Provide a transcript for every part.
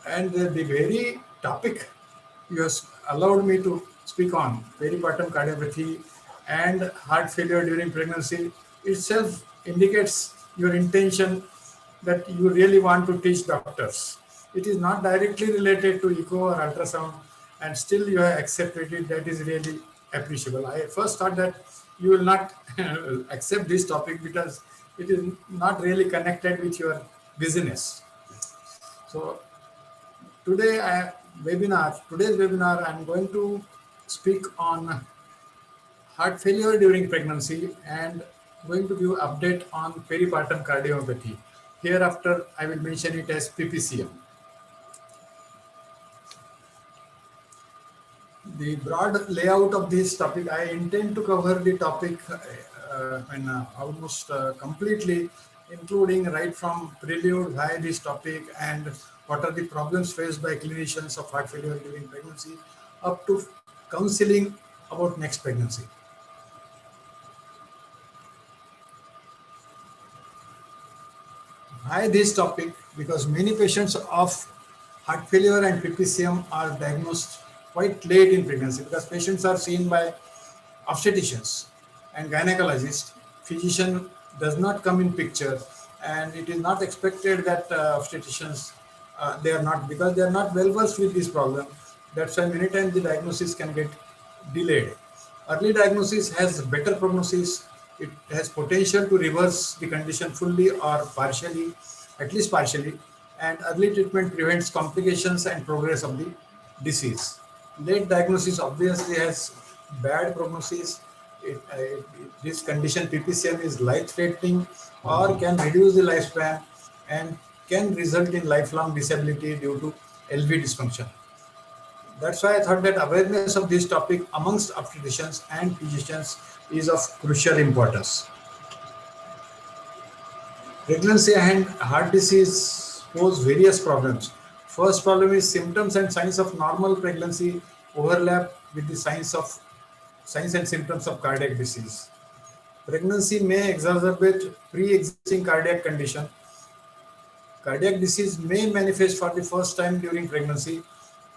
And the very topic you have allowed me to speak on, peripartum cardiomyopathy and heart failure during pregnancy, itself indicates your intention that you really want to teach doctors. It is not directly related to echo or ultrasound, and still you have accepted it. That is really appreciable. I first thought that you will not accept this topic because it is not really connected with your business. So today's webinar, I'm going to speak on heart failure during pregnancy and going to give update on peripartum cardiomyopathy. Hereafter, I will mention it as PPCM. The broad layout of this topic, I intend to cover the topic almost completely, including right from prelude, why this topic, and what are the problems faced by clinicians of heart failure during pregnancy, up to counseling about next pregnancy. Why this topic? Because many patients of heart failure and PPCM are diagnosed quite late in pregnancy, because patients are seen by obstetricians and gynecologists. Physician does not come in picture, and it is not expected that obstetricians they are not, because they are not well versed with this problem. That's why many times the diagnosis can get delayed. Early diagnosis has better prognosis. It has potential to reverse the condition fully or partially, at least partially, and early treatment prevents complications and progress of the disease. Late diagnosis obviously has bad prognosis. This condition PPCM is life-threatening or can reduce the lifespan and can result in lifelong disability due to LV dysfunction. That's why I thought that awareness of this topic amongst obstetricians and physicians is of crucial importance. Pregnancy and heart disease pose various problems. First problem is symptoms and signs of normal pregnancy overlap with the signs and symptoms of cardiac disease. Pregnancy may exacerbate pre-existing cardiac condition. Cardiac disease may manifest for the first time during pregnancy,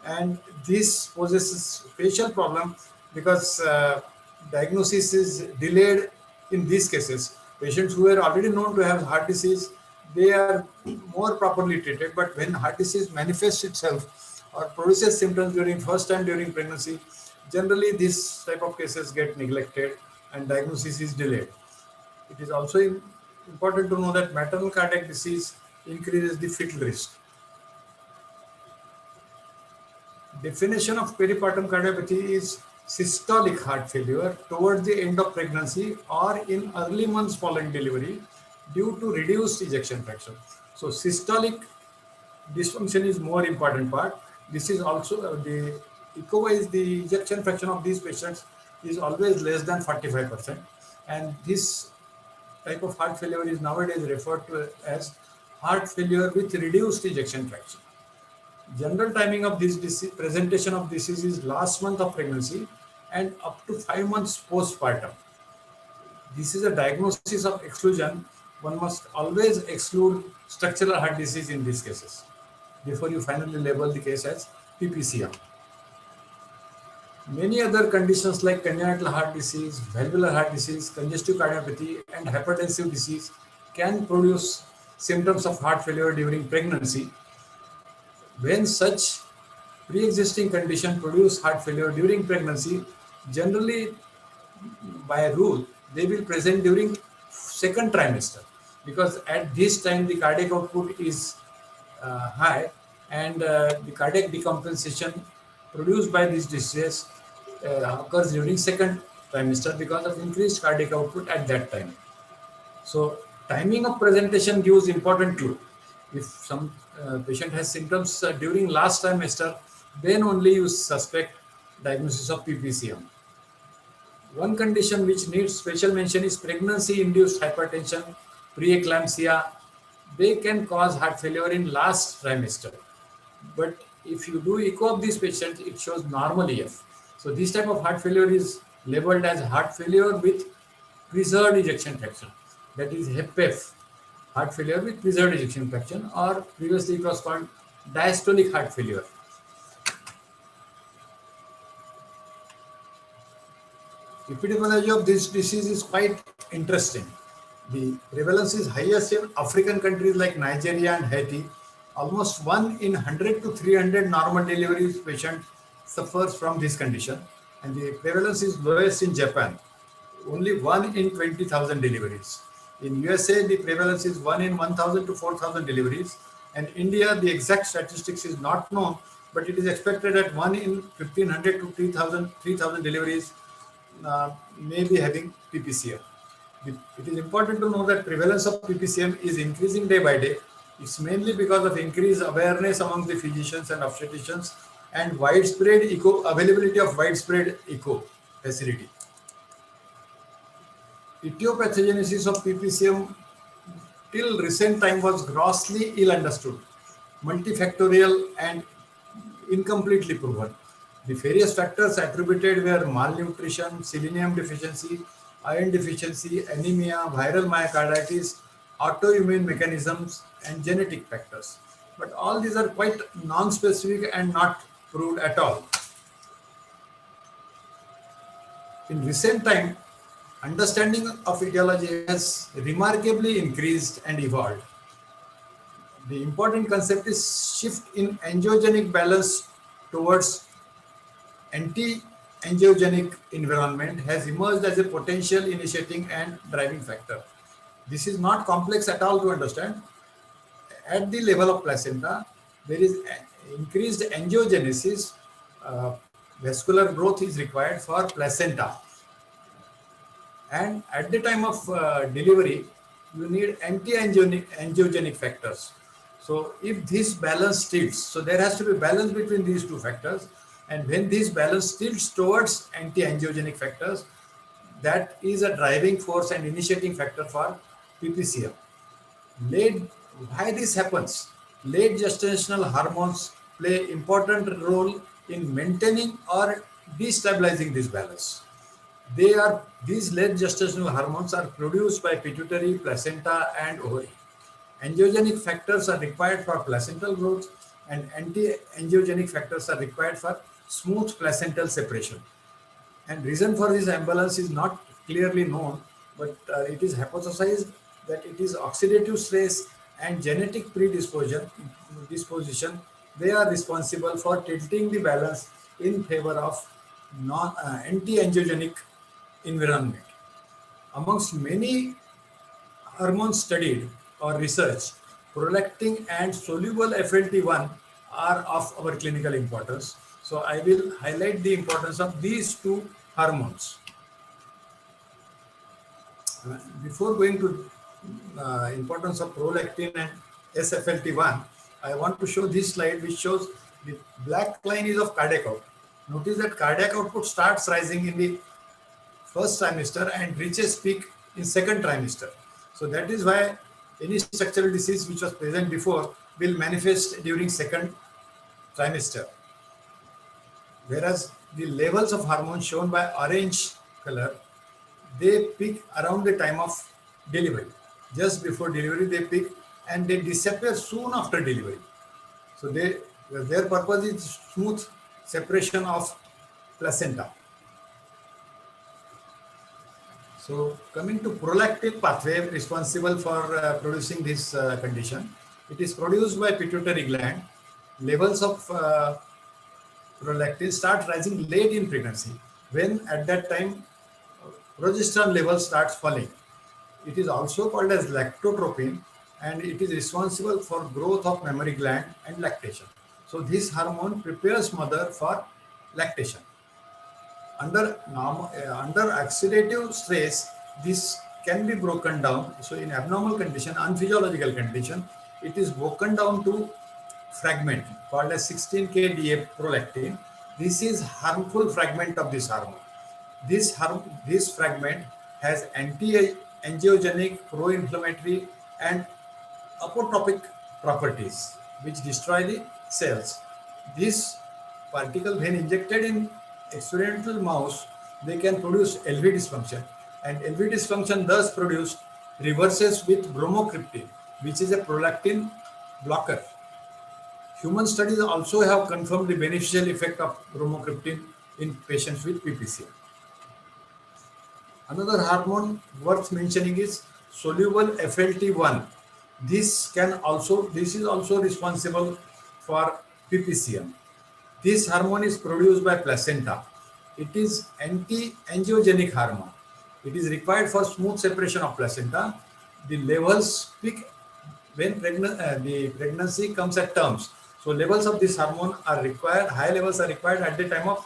and this poses a special problem because diagnosis is delayed in these cases. Patients who are already known to have heart disease, they are more properly treated, but when heart disease manifests itself or produces symptoms during first time during pregnancy, generally this type of cases get neglected and diagnosis is delayed. It is also important to know that maternal cardiac disease increases the fetal risk. Definition of peripartum cardiomyopathy is systolic heart failure towards the end of pregnancy or in early months following delivery due to reduced ejection fraction. So systolic dysfunction is more important part. This is also the echo-wise, the ejection fraction of these patients is always less than 45%, and this type of heart failure is nowadays referred to as heart failure with reduced ejection fraction. General timing of this disease, presentation of disease is last month of pregnancy and up to 5 months postpartum. This is a diagnosis of exclusion. One must always exclude structural heart disease in these cases before you finally label the case as PPCM. Many other conditions like congenital heart disease, valvular heart disease, congestive cardiomyopathy, and hypertensive disease can produce symptoms of heart failure during pregnancy. When such pre-existing condition produce heart failure during pregnancy, generally by rule, they will present during second trimester, because at this time the cardiac output is high, and the cardiac decompensation produced by this disease occurs during second trimester because of increased cardiac output at that time. So timing of presentation gives important clue. If some patient has symptoms during last trimester, then only you suspect diagnosis of PPCM. One condition which needs special mention is pregnancy-induced hypertension, preeclampsia. They can cause heart failure in last trimester. But if you do echo of these patients, it shows normal EF. So this type of heart failure is labeled as heart failure with preserved ejection fraction. That is HEPF, heart failure with preserved ejection fraction, or previously it was called diastolic heart failure. Epidemiology of this disease is quite interesting. The prevalence is highest in African countries like Nigeria and Haiti. Almost 1 in 100 to 300 normal delivery patients suffers from this condition, and the prevalence is lowest in Japan. Only 1 in 20,000 deliveries. In USA, the prevalence is 1 in 1,000 to 4,000 deliveries. And India, the exact statistics is not known, but it is expected that 1 in 1,500 to 3,000 deliveries may be having PPCM. It is important to know that prevalence of PPCM is increasing day by day. It's mainly because of increased awareness among the physicians and obstetricians and widespread availability of widespread echo facility. Etiopathogenesis of PPCM till recent time was grossly ill understood, multifactorial and incompletely proven. The various factors attributed were malnutrition, selenium deficiency, iron deficiency, anemia, viral myocarditis, autoimmune mechanisms, and genetic factors. But all these are quite non-specific and not proved at all. In recent time, understanding of etiology has remarkably increased and evolved. The important concept is shift in angiogenic balance towards anti-angiogenic environment has emerged as a potential initiating and driving factor. This is not complex at all to understand. At the level of placenta, there is increased angiogenesis. Vascular growth is required for placenta. And at the time of delivery, you need anti-angiogenic factors. So if this balance tilts, so there has to be balance between these two factors. And when this balance tilts towards anti-angiogenic factors, that is a driving force and initiating factor for PPCM. Why this happens? Late gestational hormones play important role in maintaining or destabilizing this balance. These late gestational hormones are produced by pituitary, placenta, and ovary. Angiogenic factors are required for placental growth, and anti-angiogenic factors are required for smooth placental separation. And reason for this imbalance is not clearly known, but it is hypothesized that it is oxidative stress and genetic predisposition. They are responsible for tilting the balance in favor of anti-angiogenic environment. Amongst many hormones studied or researched, prolactin and soluble FLT1 are of our clinical importance. So I will highlight the importance of these two hormones. Before going to importance of prolactin and SFLT1, I want to show this slide which shows the black line is of cardiac output. Notice that cardiac output starts rising in the first trimester and reaches peak in second trimester. So that is why any structural disease which was present before will manifest during second trimester. Whereas the levels of hormones shown by orange color, they peak around the time of delivery. Just before delivery they peak and they disappear soon after delivery. So their purpose is smooth separation of placenta. So coming to prolactin pathway responsible for producing this condition, it is produced by pituitary gland. Levels of prolactin start rising late in pregnancy, when at that time progesterone level starts falling. It is also called as lactotropin, and it is responsible for growth of mammary gland and lactation. So this hormone prepares mother for lactation. Under oxidative stress, this can be broken down. So in abnormal condition, unphysiological condition, it is broken down to fragment called as 16kDa prolactin. This is harmful fragment of this hormone. This fragment has anti-angiogenic, pro-inflammatory, and apotropic properties which destroy the cells. This particle, when injected in experimental mouse, they can produce LV dysfunction, and LV dysfunction thus produced reverses with bromocriptine, which is a prolactin blocker. Human studies also have confirmed the beneficial effect of bromocriptine in patients with PPCM. Another hormone worth mentioning is soluble FLT1. This is also responsible for PPCM. This hormone is produced by placenta. It is anti-angiogenic hormone. It is required for smooth separation of placenta. The levels peak when the pregnancy comes at terms. So levels of this hormone are required, high levels are required at the time of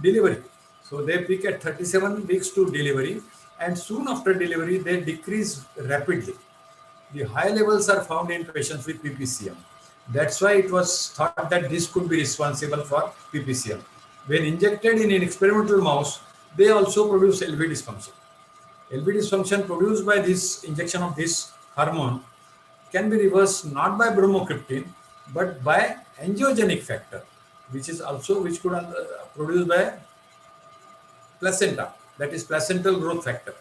delivery. So they peak at 37 weeks to delivery, and soon after delivery they decrease rapidly. The high levels are found in patients with PPCM. That's why it was thought that this could be responsible for PPCM. When injected in an experimental mouse, they also produce LV dysfunction. LV dysfunction produced by this injection of this hormone can be reversed not by bromocriptine but by angiogenic factor, which could produced by placenta, that is placental growth factor.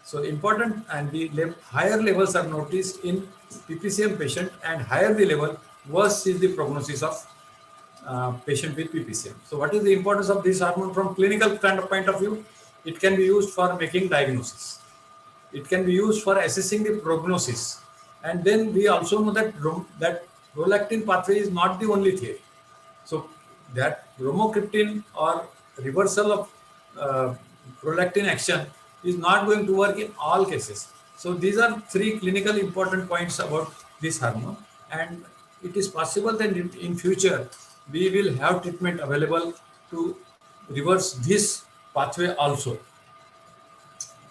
So important, and the higher levels are noticed in PPCM patient, and higher the level, worse is the prognosis of patient with PPCM. So what is the importance of this hormone from clinical point of view? It can be used for making diagnosis. It can be used for assessing the prognosis. And then we also know that prolactin pathway is not the only theory. So that bromocriptine or reversal of prolactin action is not going to work in all cases. So these are three clinical important points about this hormone, and it is possible that in future we will have treatment available to reverse this pathway also.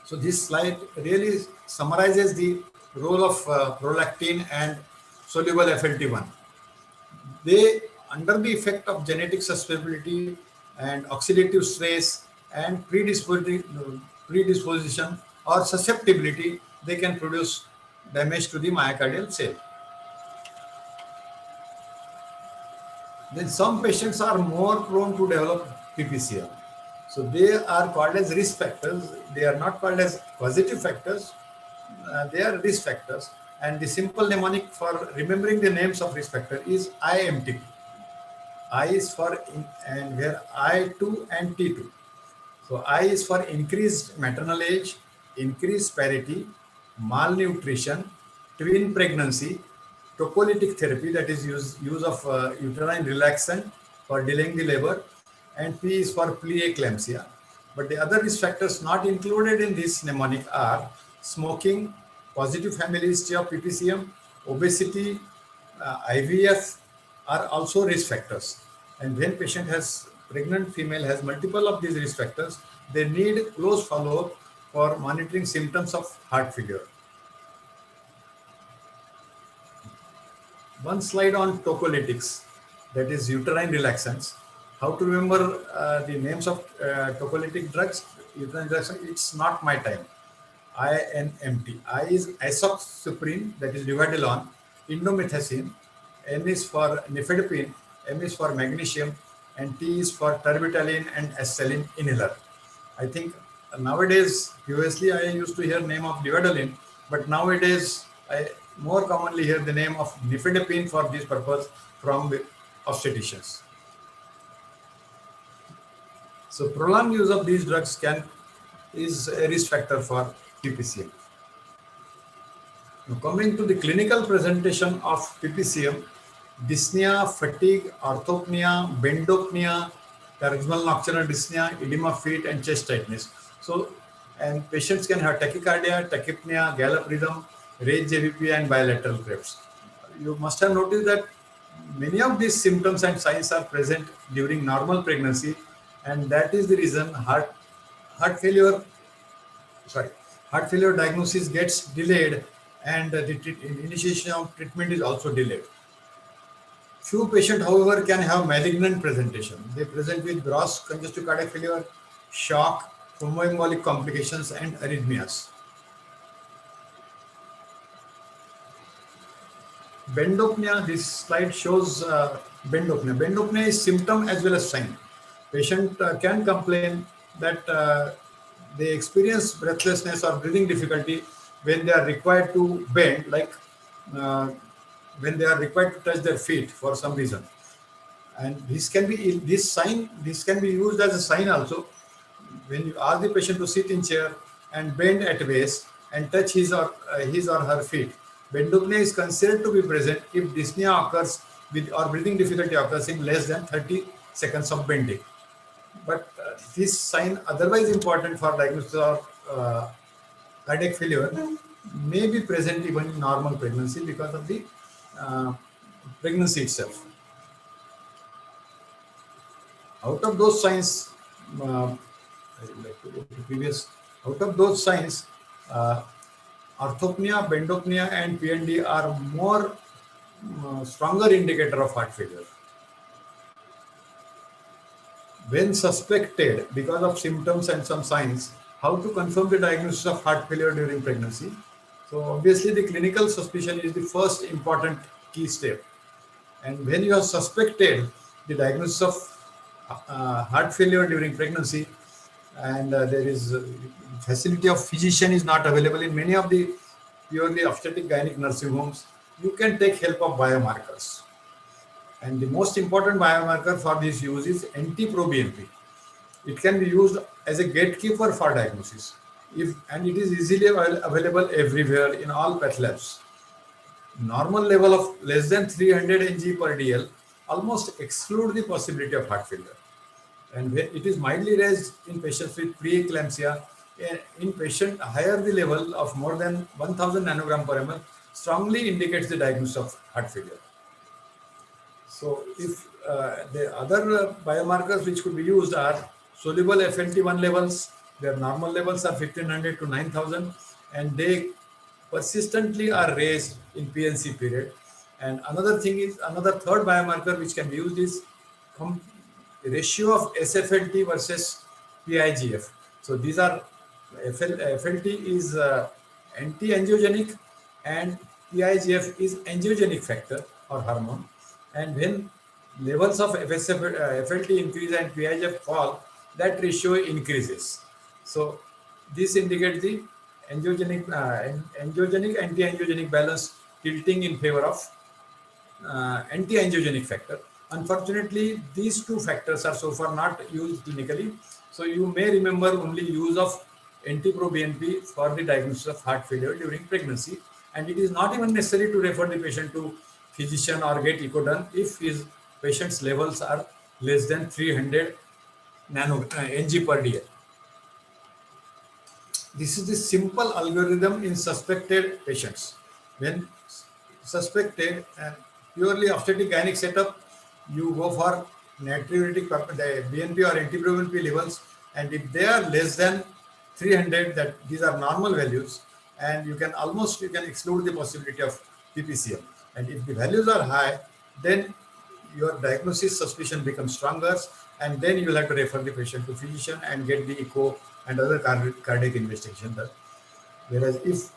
So this slide really summarizes the role of prolactin and soluble FLT1. They, under the effect of genetic susceptibility and oxidative stress and predisposition or susceptibility, they can produce damage to the myocardial cell. Then some patients are more prone to develop PPCM. So they are called as risk factors. They are not called as causative factors. They are risk factors. And the simple mnemonic for remembering the names of risk factor is IMTP. I is for and where I2 and T2. So I is for increased maternal age, increased parity, malnutrition, twin pregnancy, tocolytic therapy, that is use of uterine relaxant for delaying the labor, and P is for preeclampsia. But the other risk factors not included in this mnemonic are smoking, positive family history of PPCM, obesity, IVF are also risk factors. And when pregnant female has multiple of these risk factors, they need close follow-up for monitoring symptoms of heart failure. One slide on tocolytics, that is uterine relaxants. How to remember the names of tocolytic drugs? Uterine relaxant, it's not my time. INMT. I is isoxsuprine, that is rivadelon, indomethacin. N is for nifedipine, M is for magnesium, and T is for terbutaline and acetylene inhaler. I think nowadays, previously I used to hear name of rivadelin, but nowadays I more commonly hear the name of nifedipine for this purpose from obstetricians. So prolonged use of these drugs is a risk factor for PPCM. Now coming to the clinical presentation of PPCM, dyspnea, fatigue, orthopnea, bendopnea, paroxysmal nocturnal dyspnea, edema of feet, and chest tightness. So, and patients can have tachycardia, tachypnea, gallop rhythm, raised JVP, and bilateral clefts. You must have noticed that many of these symptoms and signs are present during normal pregnancy, and that is the reason heart failure diagnosis gets delayed, and the initiation of treatment is also delayed. Few patients, however, can have malignant presentation. They present with gross congestive cardiac failure, shock, thromboembolic complications, and arrhythmias. Bendopnea, this slide shows bendopnea. Bendopnea is symptom as well as sign. Patient can complain that they experience breathlessness or breathing difficulty when they are required to bend, like when they are required to touch their feet for some reason. And this can be used as a sign also when you ask the patient to sit in chair and bend at waist and touch his or her feet. Bendopnea is considered to be present if dyspnea occurs with or breathing difficulty occurs in less than 30 seconds of bending. But this sign, otherwise important for diagnosis of cardiac failure, may be present even in normal pregnancy because of the uh, pregnancy itself. Out of those signs, uh, I would like to go to previous. Out of those signs, uh, orthopnea, bendopnea, and PND are more stronger indicator of heart failure. When suspected because of symptoms and some signs, how to confirm the diagnosis of heart failure during pregnancy? So obviously the clinical suspicion is the first important key step. And when you have suspected the diagnosis of heart failure during pregnancy, and there is facility of physician is not available in many of the purely obstetric gynec nursing homes, you can take help of biomarkers. And the most important biomarker for this use is NT-proBNP. It can be used as a gatekeeper for diagnosis, and it is easily available everywhere in all path labs. Normal level of less than 300 Ng per dl almost exclude the possibility of heart failure. And when it is mildly raised in patients with preeclampsia, in patient higher the level of more than 1000 nanogram per ml strongly indicates the diagnosis of heart failure. So if the other biomarkers which could be used are soluble FLT1 levels, their normal levels are 1500 to 9000, and they persistently are raised in PNC period. And another third biomarker which can be used is ratio of SFLT versus PIGF. So these are FLT is anti-angiogenic and PIGF is angiogenic factor or hormone. And when levels of FLT increase and PIGF fall, that ratio increases. So this indicates the angiogenic anti-angiogenic balance tilting in favor of anti-angiogenic factor. Unfortunately, these two factors are so far not used clinically. So you may remember only use of NT-proBNP for the diagnosis of heart failure during pregnancy. And it is not even necessary to refer the patient to physician or get echo done if his patient's levels are less than 300 Ng per dl. This is the simple algorithm in suspected patients. When suspected purely obstetric gynec setup, you go for natriuretic BNP or NT-proBNP levels, and if they are less than 300, that these are normal values, and you can exclude the possibility of PPCM. And if the values are high, then your diagnosis suspicion becomes stronger, and then you will have to refer the patient to physician and get the echo and other cardiac investigation done. Whereas if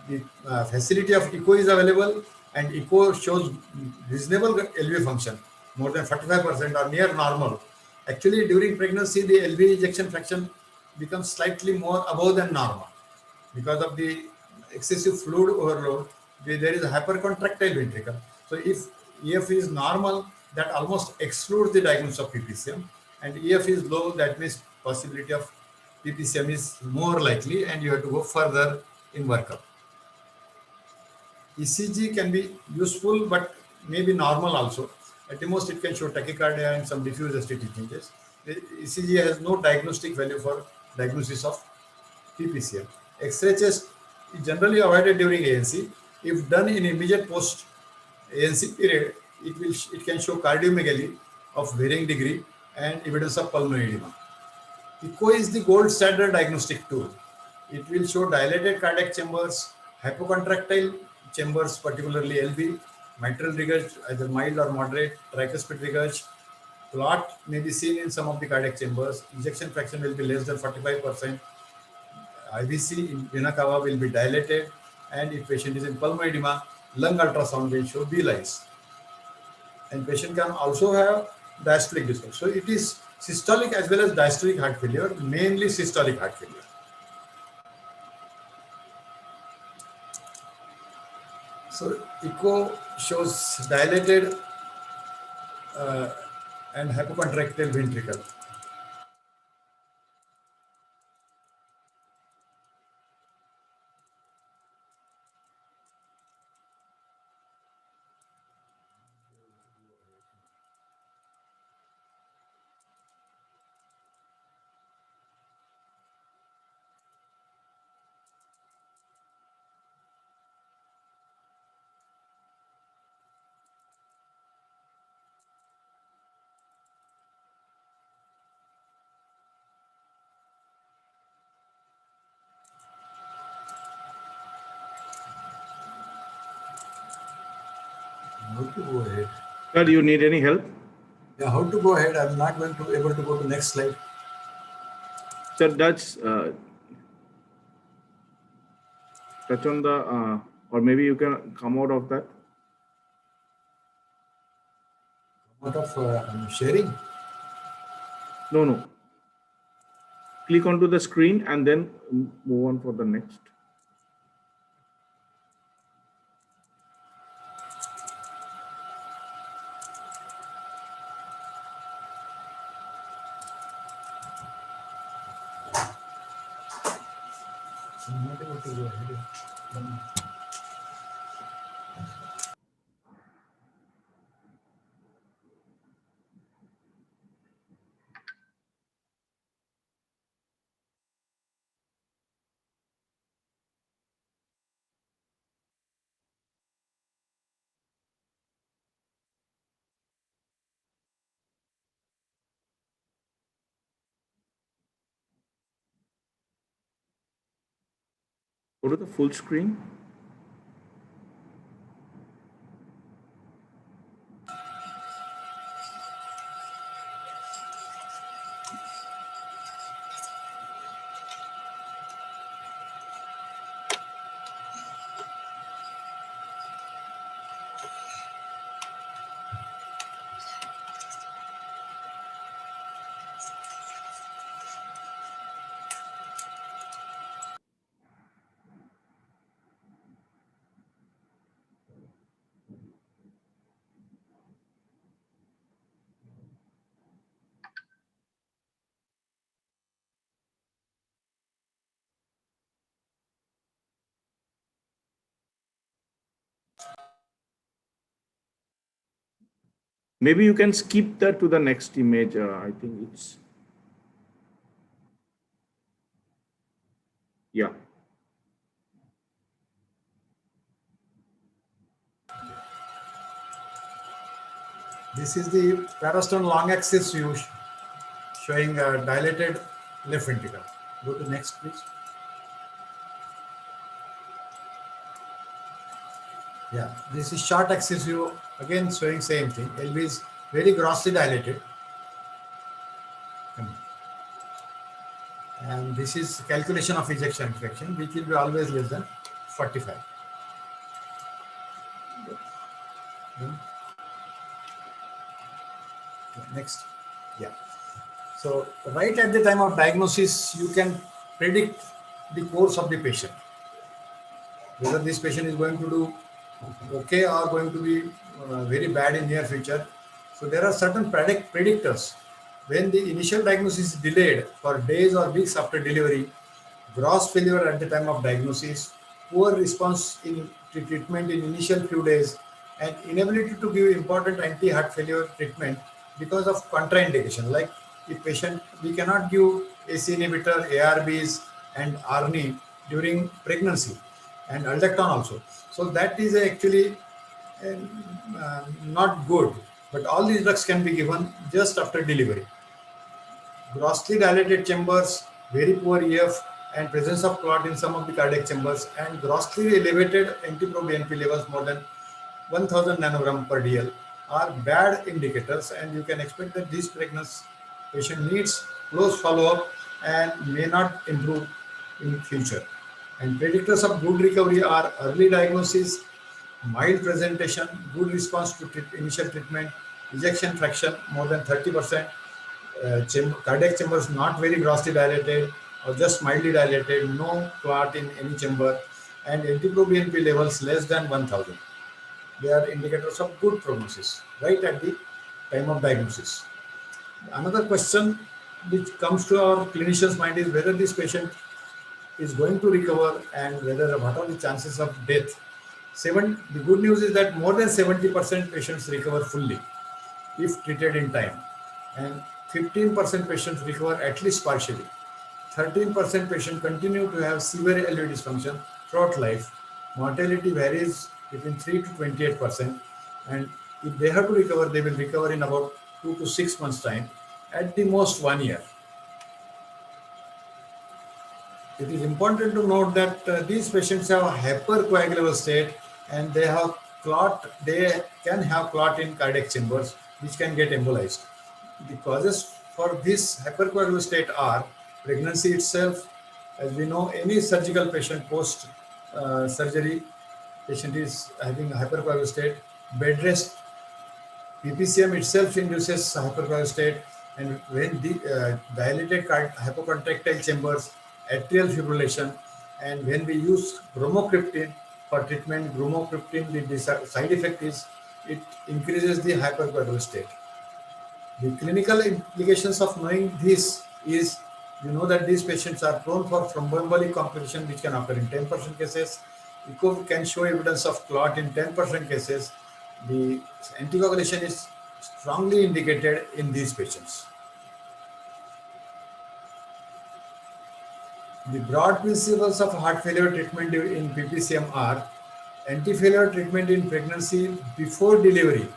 the facility of echo is available and echo shows reasonable LV function, more than 45% or near normal, actually during pregnancy the LV ejection fraction becomes slightly more above than normal because of the excessive fluid overload. There is a hypercontractile ventricle. So if EF is normal, that almost excludes the diagnosis of PPCM, and EF is low, that means possibility of PPCM is more likely, and you have to go further in workup. ECG can be useful, but maybe normal also. At the most, it can show tachycardia and some diffuse ST changes. The ECG has no diagnostic value for diagnosis of PPCM. X-ray chest is generally avoided during ANC. If done in immediate post ANC period, it can show cardiomegaly of varying degree and evidence of pulmonary edema. Echo is the gold standard diagnostic tool. It will show dilated cardiac chambers, hypocontractile chambers, particularly LV, mitral regurg, either mild or moderate, tricuspid regurg. Clot may be seen in some of the cardiac chambers. Ejection fraction will be less than 45%. IVC in vena cava will be dilated, and if patient is in pulmonary edema, lung ultrasound will show B lines. And patient can also have diastolic distress. So it is systolic as well as diastolic heart failure, mainly systolic heart failure. So echo shows dilated and hypocontractile ventricle. How to go ahead? Sir, do you need any help? Yeah, how to go ahead? I'm not going to able to go to next slide. Sir, touch on the, or maybe you can come out of that. Out of sharing. No. Click onto the screen and then move on for the next. I'm not able to go ahead. Go to the full screen. Maybe you can skip that to the next image. I think it's, yeah. This is the parastern long axis view showing a dilated left ventricle. Go to next, please. Yeah, this is short axis view, again showing same thing. LV is very grossly dilated. And this is calculation of ejection fraction, which will be always less than 45. Next. Yeah. So right at the time of diagnosis, you can predict the course of the patient. Whether this patient is going to do okay or going to be very bad in near future. So there are certain predictors. When the initial diagnosis is delayed for days or weeks after delivery, gross failure at the time of diagnosis, poor response in treatment in initial few days, and inability to give important anti-heart failure treatment because of contraindication. Like if patient, we cannot give AC inhibitor, ARBs, and ARNI during pregnancy, and aldactone also. So that is actually not good. But all these drugs can be given just after delivery. Grossly dilated chambers, very poor EF, and presence of clot in some of the cardiac chambers, and grossly elevated anti-proBNP levels more than 1000 nanogram per DL are bad indicators, and you can expect that this pregnancy patient needs close follow-up and may not improve in future. And predictors of good recovery are early diagnosis, mild presentation, good response to initial treatment, ejection fraction more than 30%, cardiac chambers not very grossly dilated or just mildly dilated, no clot in any chamber, and anti-proBNP levels less than 1000. They are indicators of good prognosis right at the time of diagnosis. Another question which comes to our clinician's mind is whether this patient is going to recover and whether what are the chances of death. The good news is that more than 70% patients recover fully if treated in time, and 15% patients recover at least partially. 13% patients continue to have severe LV dysfunction throughout life. Mortality varies between 3 to 28%, and if they have to recover, they will recover in about 2 to 6 months' time, at the most 1 year. It is important to note that these patients have a hypercoagulable state and they can have clot in cardiac chambers which can get embolized. The causes for this hypercoagulable state are pregnancy itself. As we know, any surgical patient post surgery patient is having a hypercoagulable state. Bed rest, PPCM itself induces hypercoagulable state, and when the dilated hypocontractile chambers, atrial fibrillation, and when we use bromocriptine for treatment, the side effect is it increases the hypercoagulable state. The clinical implications of knowing this is, you know that these patients are prone for thromboembolic complication which can occur in 10% cases. ECO can show evidence of clot in 10% cases. The anticoagulation is strongly indicated in these patients. The broad principles of heart failure treatment in PPCM are anti-failure treatment in pregnancy before delivery.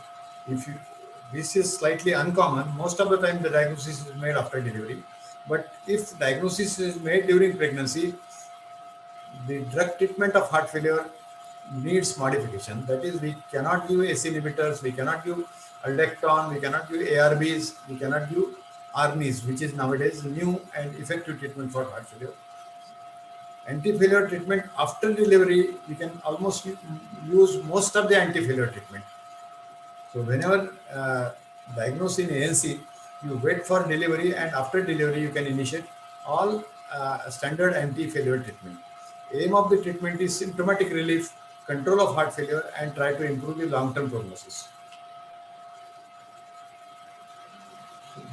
This is slightly uncommon. Most of the time the diagnosis is made after delivery. But if diagnosis is made during pregnancy, the drug treatment of heart failure needs modification. That is, we cannot give ACE inhibitors, we cannot give aldactone, we cannot give ARBs, we cannot give ARNIs, which is nowadays new and effective treatment for heart failure. Anti-failure treatment after delivery, we can almost use most of the anti-failure treatment. So whenever diagnosed in ANC, you wait for delivery, and after delivery you can initiate all standard anti-failure treatment. Aim of the treatment is symptomatic relief, control of heart failure, and try to improve the long-term prognosis.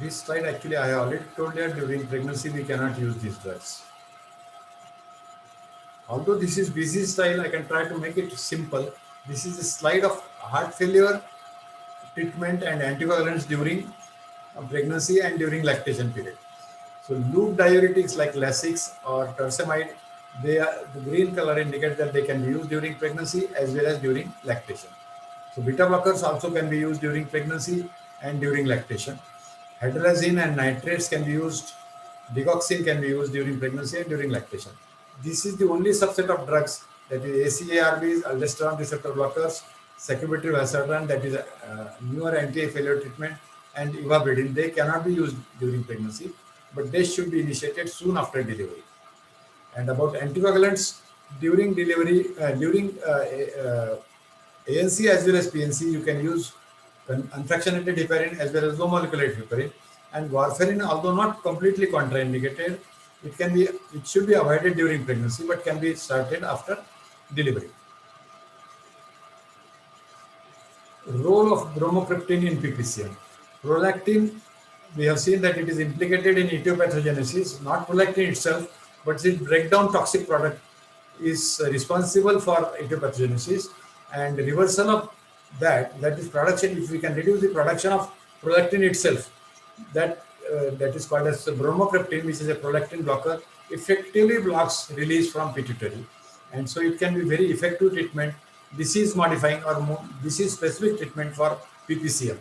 This slide, actually I have already told you, during pregnancy we cannot use these drugs. Although this is busy style, I can try to make it simple. This is a slide of heart failure treatment and anticoagulants during pregnancy and during lactation period. So loop diuretics like Lasix or torsemide, the green color indicates that they can be used during pregnancy as well as during lactation. So beta blockers also can be used during pregnancy and during lactation. Hydralazine and nitrates can be used. Digoxin can be used during pregnancy and during lactation. This is the only subset of drugs, that is ACARBs, aldosterone receptor blockers, sacubitril valsartan, that is a newer anti-failure treatment, and ivabradine. They cannot be used during pregnancy, but they should be initiated soon after delivery. And about anticoagulants during delivery, ANC as well as PNC, you can use unfractionated heparin as well as low molecular heparin. And warfarin, although not completely contraindicated, it should be avoided during pregnancy, but can be started after delivery. Role of bromocriptine in PPCM. Prolactin, we have seen that it is implicated in etiopathogenesis, not prolactin itself, but its breakdown toxic product is responsible for etiopathogenesis, and reversal of that is production. If we can reduce the production of prolactin itself, that is called as bromocriptine, which is a prolactin blocker, effectively blocks release from pituitary, and so it can be very effective treatment, disease modifying or disease specific treatment for PPCM.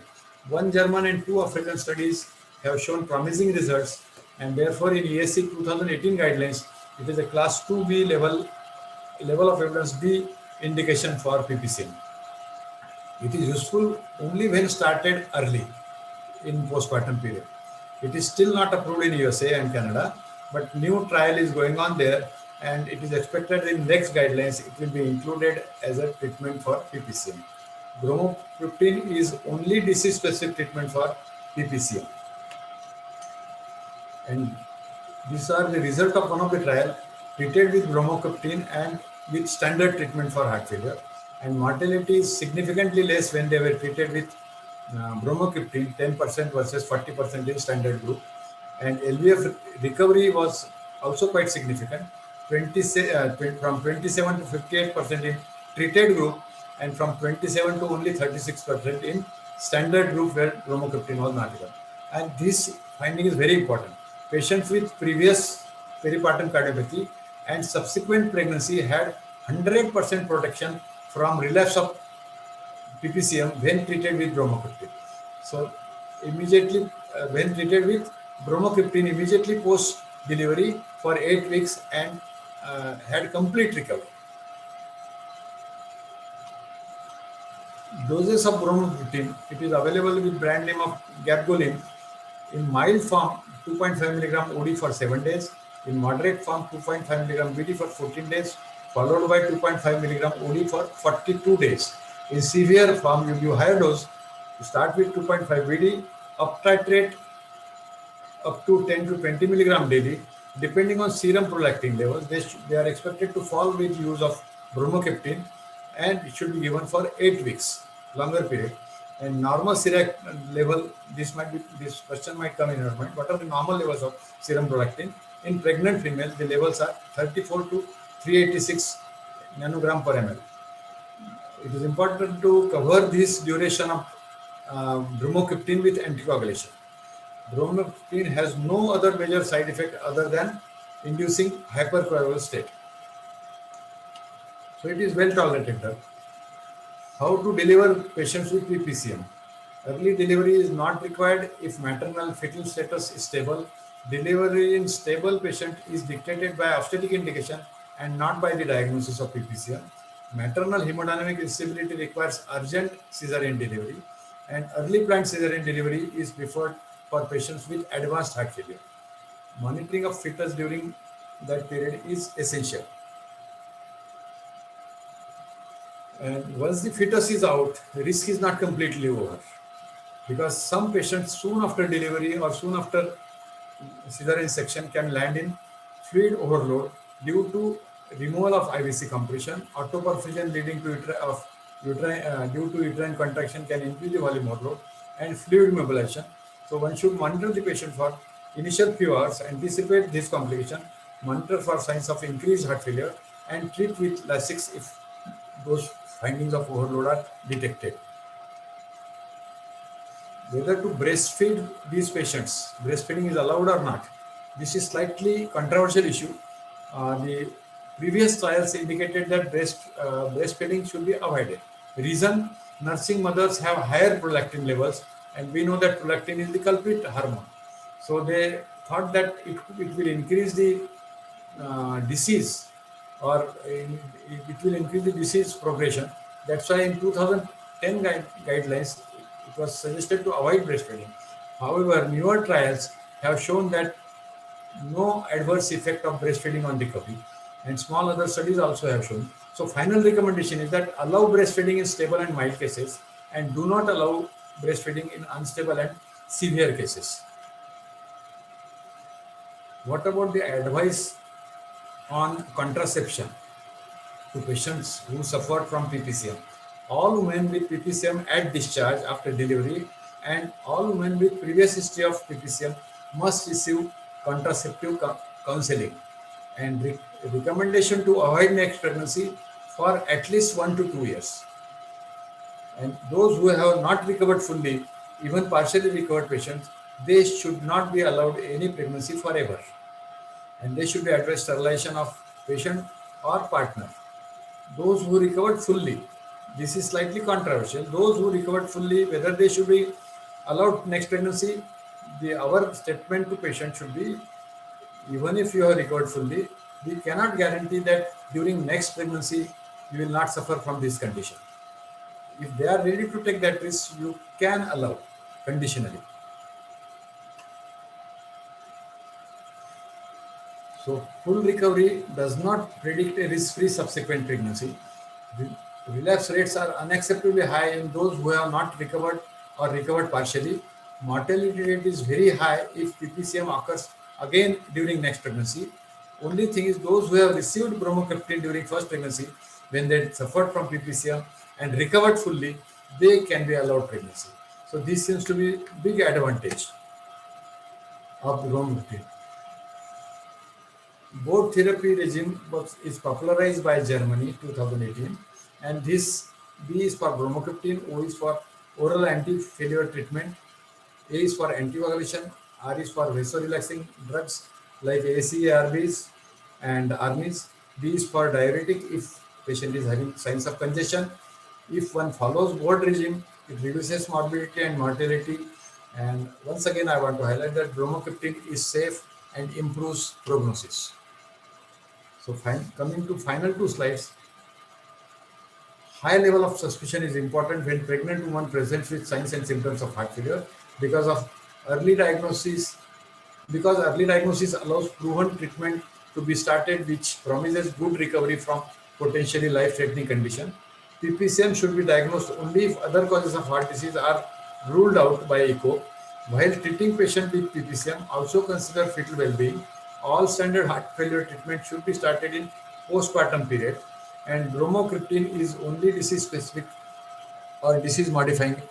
One German and 2 African studies have shown promising results, and therefore in ESC 2018 guidelines, it is a class 2B level of evidence B indication for PPCM. It is useful only when started early in postpartum period. It is still not approved in USA and Canada, but new trial is going on there, and it is expected in next guidelines it will be included as a treatment for PPCM. Bromocriptine is only disease-specific treatment for PPCM. And these are the result of one of the trial treated with bromocriptine and with standard treatment for heart failure. and mortality is significantly less when they were treated with bromocriptine, 10% versus 40% in standard group. And LVF recovery was also quite significant, from 27 to 58% in treated group, and from 27 to only 36% in standard group where bromocriptine was not given. And this finding is very important. Patients with previous peripartum cardiomyopathy and subsequent pregnancy had 100% protection from relapse of PPCM when treated with bromocriptine. So immediately when treated with bromocriptine immediately post delivery for 8 weeks and had complete recovery. Doses of bromocriptine, it is available with brand name of Gapgolin. In mild form, 2.5 mg OD for 7 days. In moderate form, 2.5 mg BD for 14 days, followed by 2.5 mg OD for 42 days. In severe form, you give higher dose. You start with 2.5 BD, up titrate up to 10 to 20 mg daily. Depending on serum prolactin levels, they are expected to fall with use of bromocriptine, and it should be given for 8 weeks, longer period. And normal serum level, this question might come in your mind. What are the normal levels of serum prolactin? In pregnant females, the levels are 34 to 386 nanogram per ml. It is important to cover this duration of bromocriptine with anticoagulation. Bromocriptine has no other major side effect other than inducing hypercoagulable state. So it is well tolerated drug. How to deliver patients with PPCM? Early delivery is not required if maternal fetal status is stable. Delivery in stable patient is dictated by obstetric indication and not by the diagnosis of PPCM. Maternal hemodynamic instability requires urgent cesarean delivery, and early planned cesarean delivery is preferred for patients with advanced heart failure. Monitoring of fetus during that period is essential. And once the fetus is out, the risk is not completely over, because some patients soon after delivery or soon after cesarean section can land in fluid overload due to removal of IVC compression. Autoperfusion leading to due to uterine contraction can increase the volume overload and fluid mobilization. So one should monitor the patient for initial few hours, anticipate this complication, monitor for signs of increased heart failure, and treat with Lasix if those findings of overload are detected. Whether to breastfeed these patients, breastfeeding is allowed or not, this is slightly controversial issue. The previous trials indicated that breastfeeding should be avoided. Reason: nursing mothers have higher prolactin levels, and we know that prolactin is the culprit hormone. So they thought that it will increase the disease, or it will increase the disease progression. That's why in 2010 guidelines, it was suggested to avoid breastfeeding. However, newer trials have shown that no adverse effect of breastfeeding on recovery, and small other studies also have shown. So final recommendation is that allow breastfeeding in stable and mild cases, and do not allow breastfeeding in unstable and severe cases. What about the advice on contraception to patients who suffered from PPCM? All women with PPCM at discharge after delivery and all women with previous history of PPCM must receive contraceptive counseling, and recommendation to avoid next pregnancy for at least 1 to 2 years. And those who have not recovered fully, even partially recovered patients, they should not be allowed any pregnancy forever, and they should be advised sterilization of patient or partner. Those who recovered fully, this is slightly controversial. Those who recovered fully, whether they should be allowed next pregnancy, our statement to patient should be, even if you have recovered fully, we cannot guarantee that during next pregnancy you will not suffer from this condition. If they are ready to take that risk, you can allow conditionally. So full recovery does not predict a risk-free subsequent pregnancy. Relapse rates are unacceptably high in those who have not recovered or recovered partially. Mortality rate is very high if PPCM occurs again during next pregnancy. Only thing is, those who have received bromocriptine during first pregnancy when they suffered from PPCM and recovered fully, they can be allowed pregnancy. So this seems to be big advantage of bromocriptine. Both therapy regime is popularized by Germany 2018, and this B is for bromocriptine, O is for oral anti-failure treatment, A is for anticoagulation, R is for vasorelaxing drugs like ACE/ARBs and ARNIs, D is for diuretic if patient is having signs of congestion. If one follows both regime, it reduces morbidity and mortality. And once again, I want to highlight that bromocriptine is safe and improves prognosis. So coming to final two slides, high level of suspicion is important when pregnant woman presents with signs and symptoms of heart failure because early diagnosis allows proven treatment to be started which promises good recovery from potentially life-threatening condition. PPCM should be diagnosed only if other causes of heart disease are ruled out by echo. While treating patient with PPCM, also consider fetal well-being. All standard heart failure treatment should be started in postpartum period, and bromocriptine is only disease-specific or disease-modifying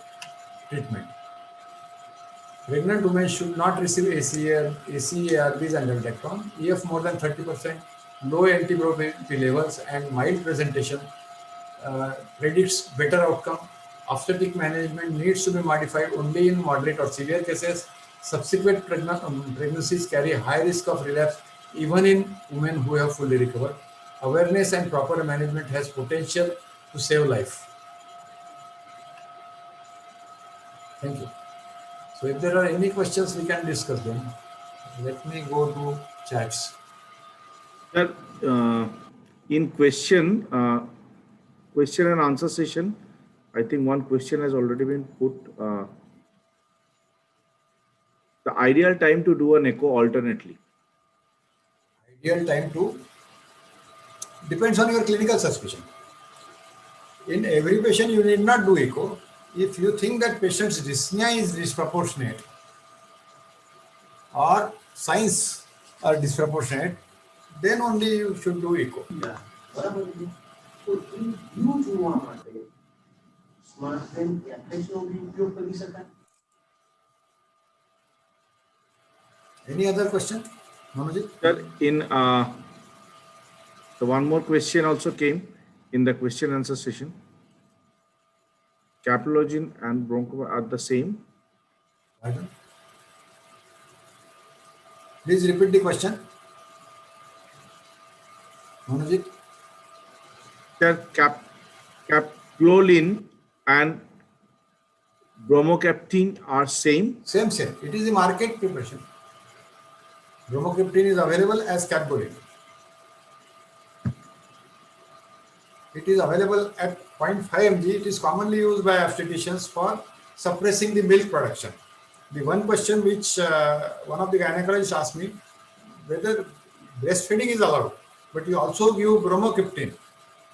treatment. Pregnant women should not receive ACE/ARBs and aldactone. EF more than 30%, low anti-BroP levels, and mild presentation predicts better outcome. Obstetric management needs to be modified only in moderate or severe cases. Subsequent pregnancies carry high risk of relapse even in women who have fully recovered. Awareness and proper management has potential to save life. Thank you. So if there are any questions, we can discuss them. Let me go to chats. Sir, in question and answer session, I think one question has already been put. The ideal time to do an echo alternately. Ideal time to depends on your clinical suspicion. In every patient, you need not do echo. If you think that patient's dyspnea is disproportionate or signs are disproportionate, then only you should do echo. Yeah. बराबर है. तो in huge हुआ માટે smartphone એપ્લિકેશનનો भी उपयोग કરી શકાય. Any other question, Manojit? Sir, in so one more question also came in the question answer session. Cardiology and broncho are the same. Pardon? Please repeat the question. Manojit? Sir, caploline and bromocriptine are same. Same. It is the market preparation. Bromocriptine is available as caploline. It is available at 0.5 mg. It is commonly used by obstetricians for suppressing the milk production. The one question which one of the gynecologists asked me, whether breastfeeding is allowed, but you also give bromocriptine,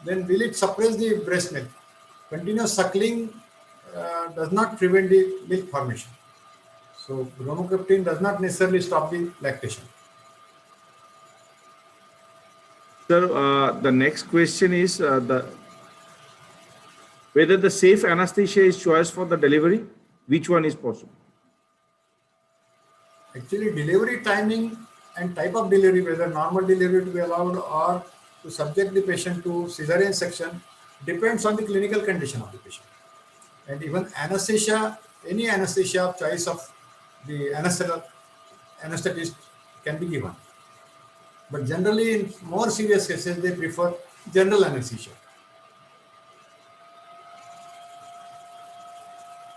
then will it suppress the breast milk? Continuous suckling does not prevent the milk formation. So bromocriptine does not necessarily stop the lactation. Sir, the next question is whether the safe anesthesia is choice for the delivery. Which one is possible? Actually, delivery timing and type of delivery, whether normal delivery to be allowed or to subject the patient to cesarean section, depends on the clinical condition of the patient. And even anesthesia, any anesthesia of choice of the anesthetist can be given. But generally, in more serious cases, they prefer general anesthesia.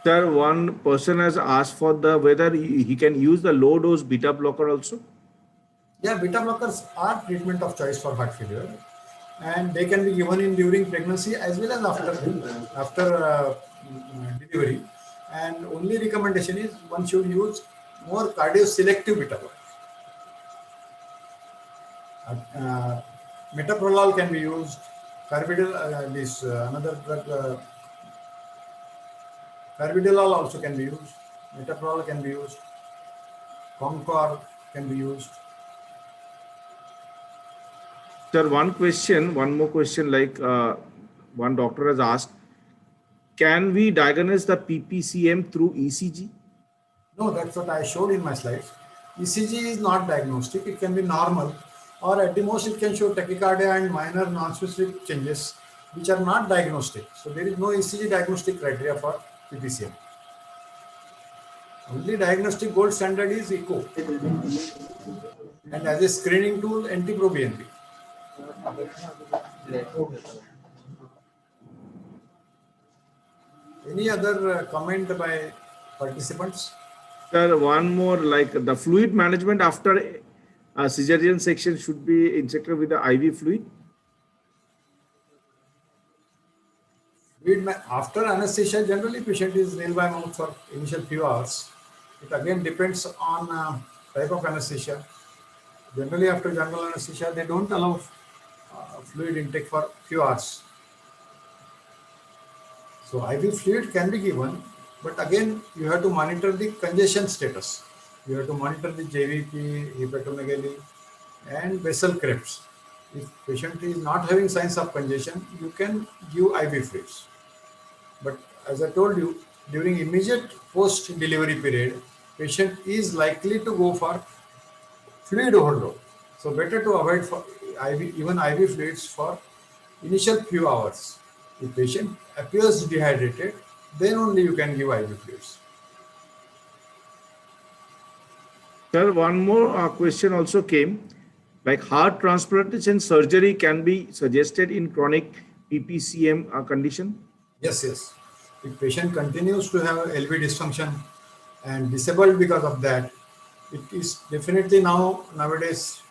Sir, one person has asked for whether he can use the low dose beta blocker also. Yeah, beta blockers are treatment of choice for heart failure, and they can be given during pregnancy as well as after delivery. And only recommendation is one should use more cardio-selective beta blockers. Metoprolol can be used. Another drug, carbidiol also can be used. Metoprolol can be used. Concor can be used. Sir, one more question, like one doctor has asked, can we diagnose the PPCM through ECG? No, that's what I showed in my slides. ECG is not diagnostic. It can be normal, or at the most it can show tachycardia and minor non-specific changes, which are not diagnostic. So there is no ECG diagnostic criteria for PPCM. Only diagnostic gold standard is echo, and as a screening tool, NT-proBNP. Any other comment by participants? Sir, one more, like the fluid management after a cesarean section should be injected with the IV fluid. After anesthesia, generally patient is nail by mouth for initial few hours. It again depends on type of anesthesia. Generally, after general anesthesia, they don't allow fluid intake for few hours. So IV fluid can be given, but again, you have to monitor the congestion status. You have to monitor the JVP, hepatomegaly, and vessel crypts. If patient is not having signs of congestion, you can give IV fluids. But as I told you, during immediate post-delivery period, patient is likely to go for fluid overload. So better to avoid for even IV fluids for initial few hours. If patient appears dehydrated, then only you can give IV fluids. Sir, one more question also came, like heart transplantation surgery can be suggested in chronic PPCM condition. Yes, yes. If patient continues to have LV dysfunction and disabled because of that, it is definitely nowadays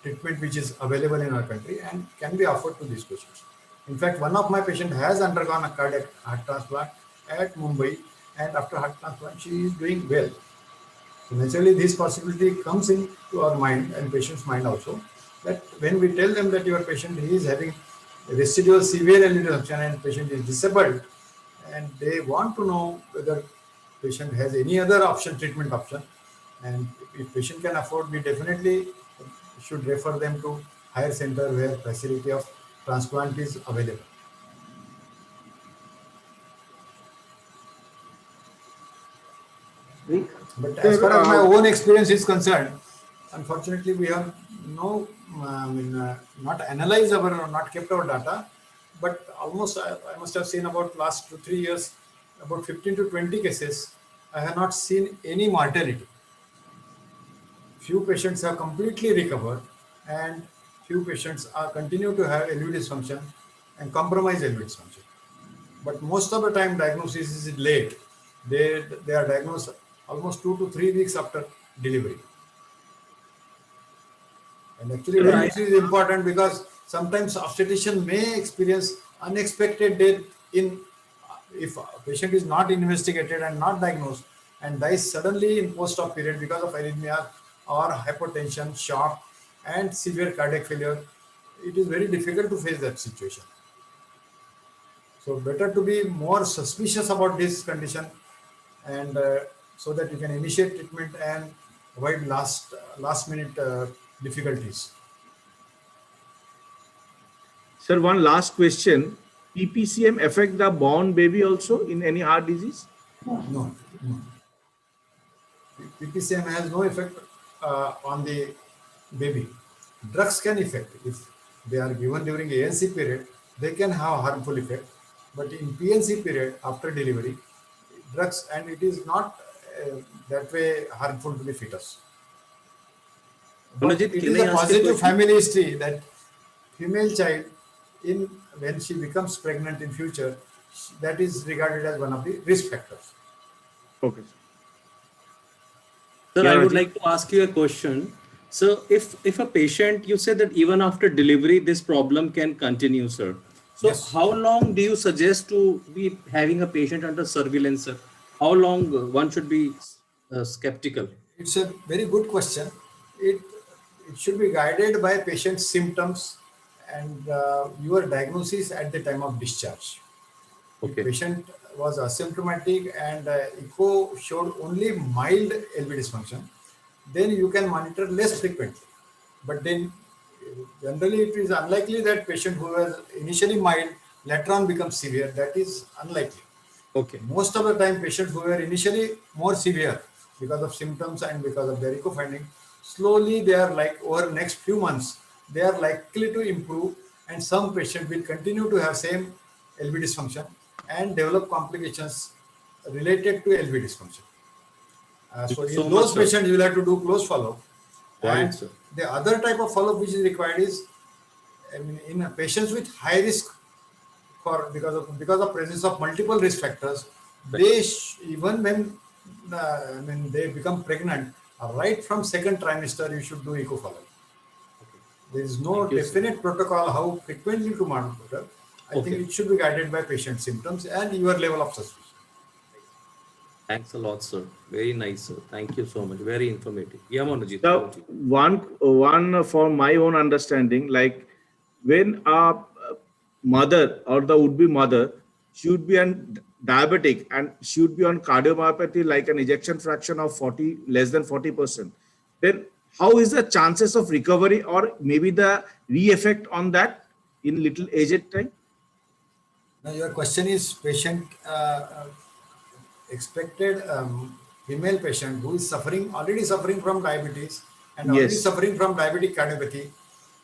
treatment which is available in our country and can be offered to these patients. In fact, one of my patients has undergone a cardiac heart transplant at Mumbai, and after heart transplant, she is doing well. So naturally, this possibility comes into our mind and patient's mind also, that when we tell them that your patient is having residual severe LV dysfunction and patient is disabled, and they want to know whether patient has any other treatment option, and if patient can afford, we definitely should refer them to higher center where facility of transplant is available. But as far as my own experience is concerned, unfortunately, we have not analyzed not kept our data, but almost I must have seen about last 2-3 years, about 15 to 20 cases, I have not seen any mortality. Few patients have completely recovered, and few patients are continue to have LV dysfunction and compromised LV dysfunction. But most of the time, diagnosis is late. They are diagnosed almost 2 to 3 weeks after delivery. And actually, diagnosis is important because sometimes obstetrician may experience unexpected death if a patient is not investigated and not diagnosed and dies suddenly in post-op period because of arrhythmia or hypotension, shock, and severe cardiac failure. It is very difficult to face that situation. So better to be more suspicious about this condition, and so that you can initiate treatment and avoid last minute difficulties. Sir, one last question. PPCM affect the born baby also in any heart disease? No. PPCM has no effect on the baby. Drugs can affect. If they are given during ANC period, they can have harmful effect. But in PNC period, after delivery, drugs, and it is not that way harmful to the fetus. But it is a positive family history that female child, when she becomes pregnant in future, that is regarded as one of the risk factors. Okay. Sir, I would like to ask you a question. So if a patient, you said that even after delivery, this problem can continue, sir. So yes. How long do you suggest to be having a patient under surveillance, sir? How long one should be skeptical? It's a very good question. It should be guided by patient's symptoms and your diagnosis at the time of discharge. Okay. If patient was asymptomatic and echo showed only mild LV dysfunction, then you can monitor less frequently. But then generally it is unlikely that patient who was initially mild later on becomes severe. That is unlikely. Okay. Most of the time, patients who were initially more severe because of symptoms and because of their echo finding, slowly they are like over the next few months, they are likely to improve, and some patients will continue to have same LV dysfunction and develop complications related to LV dysfunction. So So in much, those sir. patients, you will have to do close follow-up. Got it, And sir. the other type of follow-up which is required is, I mean, in patients with high risk because of presence of multiple risk factors, they even when they become pregnant, right from second trimester, you should do echo follow-up. There is no Thank you, sir. definite protocol how frequently to monitor. I think it should be guided by patient symptoms and your level of suspicion. Thanks a lot, sir. Very nice, sir. Thank you so much. Very informative. Yeah, Manojit. So one for my own understanding, like when a mother or the would-be mother should be on diabetic and should be on cardiomyopathy, like an ejection fraction of 40, less than 40%, then how is the chances of recovery or maybe the re-effect on that in little aged time? Now your question is patient expected female patient who is already suffering from diabetes and already Yes. suffering from diabetic cardiomyopathy.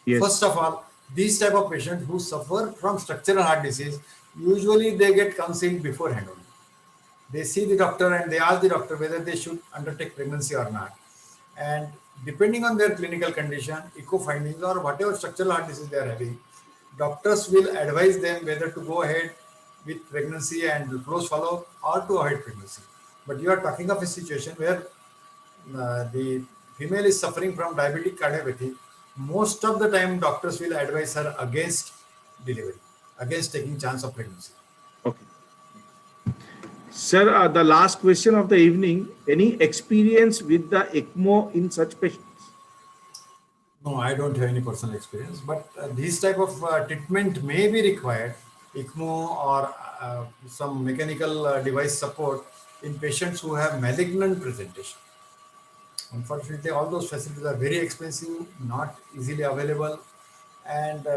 Yes. First of all, these type of patients who suffer from structural heart disease, usually they get counseled beforehand only. They see the doctor and they ask the doctor whether they should undertake pregnancy or not. And depending on their clinical condition, echo findings or whatever structural heart disease they are having, doctors will advise them whether to go ahead with pregnancy and close follow or to avoid pregnancy. But you are talking of a situation where the female is suffering from diabetic cardiomyopathy. Most of the time, doctors will advise her against delivery, against taking chance of pregnancy. Okay. Sir, the last question of the evening, any experience with the ECMO in such patients? No, I don't have any personal experience, but these type of treatment may be required, ECMO or some mechanical device support in patients who have malignant presentation. Unfortunately, all those facilities are very expensive, not easily available, and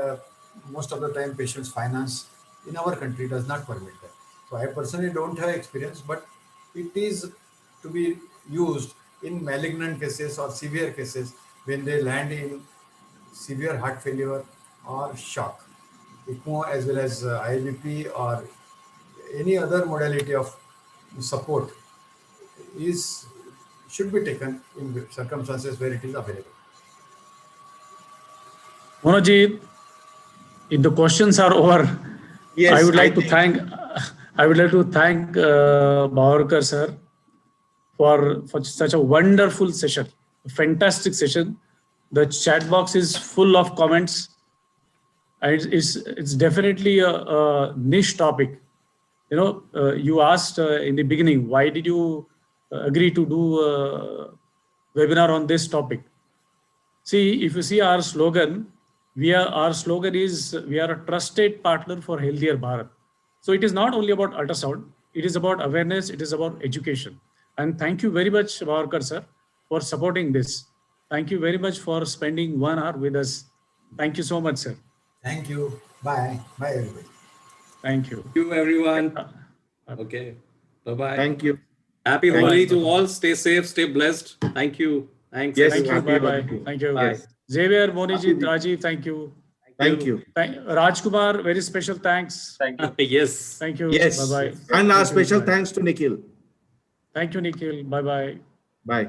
most of the time patients' finance in our country does not permit that. So I personally don't have experience, but it is to be used in malignant cases or severe cases when they land in severe heart failure or shock. ECMO as well as IVP or any other modality of support should be taken in circumstances where it is available. Monoji, if the questions are over, Yes, I would like to thank Mahorkar sir for such a wonderful session, a fantastic session. The chat box is full of comments. And it's definitely a niche topic. You know, you asked in the beginning, why did you agree to do a webinar on this topic? See, if you see our slogan, our slogan is we are a trusted partner for healthier Bharat. So it is not only about ultrasound, it is about awareness, it is about education. And thank you very much, Mahorkar sir, for supporting this. Thank you very much for spending 1 hour with us. Thank you so much, sir. Thank you. Bye. Bye, everybody. Thank you. Thank you, everyone. Okay. Bye-bye. Thank you. Happy Thank Holi you. to all. Stay safe, stay blessed. Thank you. Thanks. Yes, Thank you. happy Bye-bye. Holi. Thank you. Bye. Xavier, Monijit, Rajiv, thank you. Thank you. Rajkumar, very special thanks. Thank you. Yes. Thank you. Yes. Bye-bye. And Thank our you. special Bye. thanks to Nikhil. Thank you, Nikhil. Bye-bye. Bye.